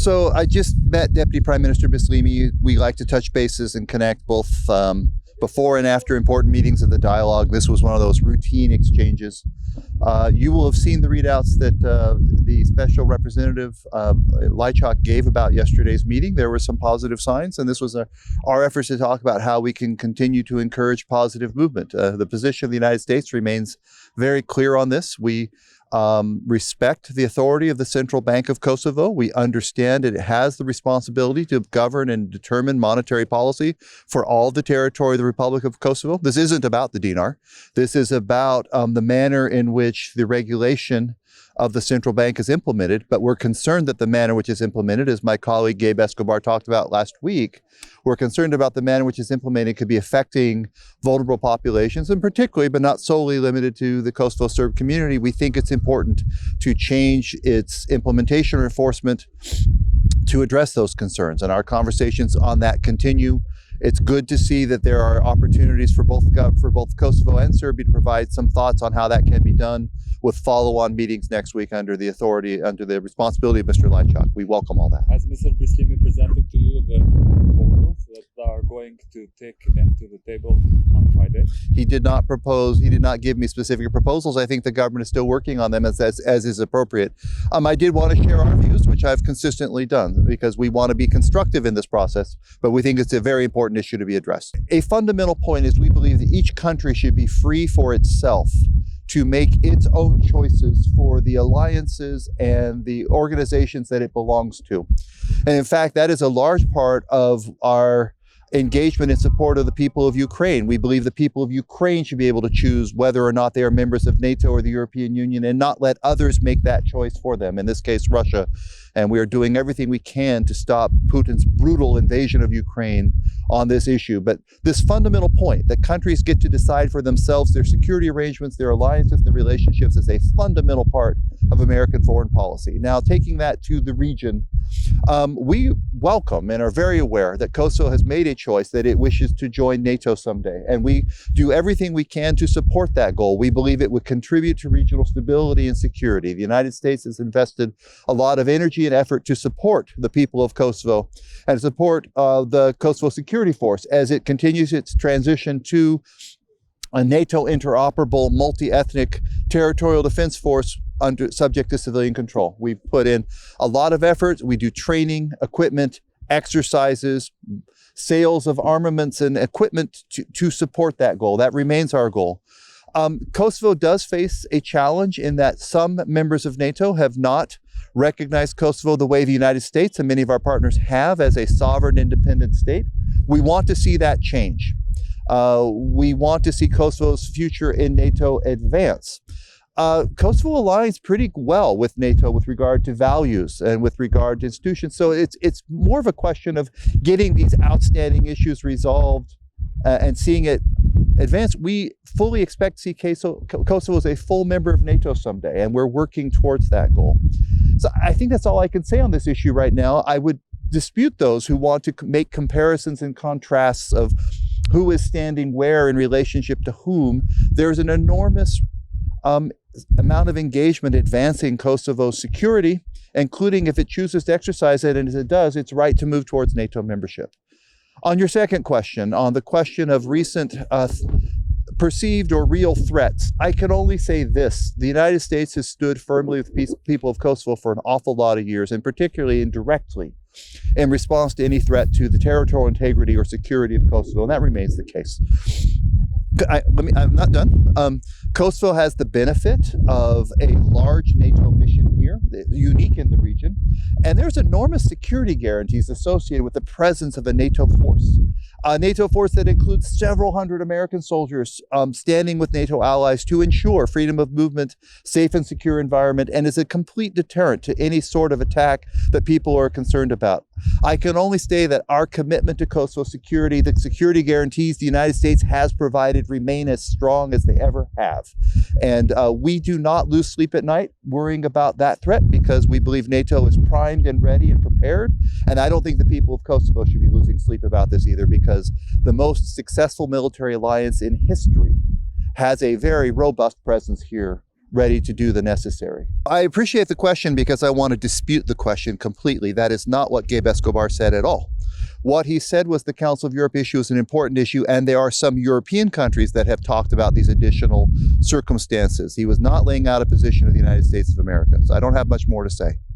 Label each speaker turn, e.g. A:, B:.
A: So I just met Deputy Prime Minister Bislimi. We like to touch bases and connect both before and after important meetings of the dialogue. This was one of those routine exchanges. You will have seen the readouts that the Special Representative Lychak gave about yesterday's meeting. There were some positive signs, and this was our efforts to talk about how we can continue to encourage positive movement. The position of the United States remains very clear on this. We respect the authority of the Central Bank of Kosovo. We understand it has the responsibility to govern and determine monetary policy for all the territory of the Republic of Kosovo. This isn't about the dinar. This is about the manner in which the regulation of the central bank is implemented, but we're concerned that the manner which is implemented, as my colleague Gabe Escobar talked about last week, we're concerned about the manner which is implemented could be affecting vulnerable populations, and particularly, but not solely limited to the Kosovo Serb community. We think it's important to change its implementation or enforcement to address those concerns, and our conversations on that continue. It's good to see that there are opportunities for both Kosovo and Serbia to provide some thoughts on how that can be done, with follow-on meetings next week under the responsibility of Mr. Lychak. We welcome all that.
B: Has Mr. Bislimi presented to you the proposals that are going to take into the table on Friday?
A: He did not propose, he did not give me specific proposals. I think the government is still working on them as is appropriate. I did want to share our views, which I've consistently done, because we want to be constructive in this process, but we think it's a very important issue to be addressed. A fundamental point is we believe that each country should be free for itself to make its own choices for the alliances and the organizations that it belongs to. And in fact, that is a large part of our engagement in support of the people of Ukraine. We believe the people of Ukraine should be able to choose whether or not they are members of NATO or the European Union, and not let others make that choice for them, in this case, Russia. And we are doing everything we can to stop Putin's brutal invasion of Ukraine on this issue. But this fundamental point that countries get to decide for themselves their security arrangements, their alliances, their relationships, is a fundamental part of American foreign policy. Now, taking that to the region, we welcome and are very aware that Kosovo has made a choice that it wishes to join NATO someday. And we do everything we can to support that goal. We believe it would contribute to regional stability and security. The United States has invested a lot of energy and effort to support the people of Kosovo and support the Kosovo Security Force as it continues its transition to a NATO interoperable multi-ethnic territorial defense force subject to civilian control. We've put in a lot of effort. We do training, equipment, exercises, sales of armaments and equipment to support that goal. That remains our goal. Kosovo does face a challenge in that some members of NATO have not recognized Kosovo the way the United States and many of our partners have as a sovereign independent state. We want to see that change. We want to see Kosovo's future in NATO advance. Kosovo aligns pretty well with NATO with regard to values and with regard to institutions. So it's more of a question of getting these outstanding issues resolved and seeing it advance. We fully expect to see Kosovo as a full member of NATO someday, and we're working towards that goal. So I think that's all I can say on this issue right now. I would dispute those who want to make comparisons and contrasts of who is standing where in relationship to whom. There's an enormous amount of engagement advancing Kosovo's security, including, if it chooses to exercise it, and as it does, its right to move towards NATO membership. On your second question, on the question of recent perceived or real threats, I can only say this: the United States has stood firmly with the people of Kosovo for an awful lot of years, and particularly indirectly in response to any threat to the territorial integrity or security of Kosovo, and that remains the case. I'm not done. Kosovo has the benefit of a large NATO mission here, unique in the region, and there's enormous security guarantees associated with the presence of a NATO force. A NATO force that includes several hundred American soldiers standing with NATO allies to ensure freedom of movement, safe and secure environment, and is a complete deterrent to any sort of attack that people are concerned about. I can only say that our commitment to Kosovo security, the security guarantees the United States has provided, remain as strong as they ever have. And we do not lose sleep at night worrying about that threat, because we believe NATO is primed and ready and prepared. And I don't think the people of Kosovo should be losing sleep about this either, because the most successful military alliance in history has a very robust presence here ready to do the necessary. I appreciate the question because I want to dispute the question completely. That is not what Gabe Escobar said at all. What he said was the Council of Europe issue is an important issue, and there are some European countries that have talked about these additional circumstances. He was not laying out a position of the United States of America. So I don't have much more to say.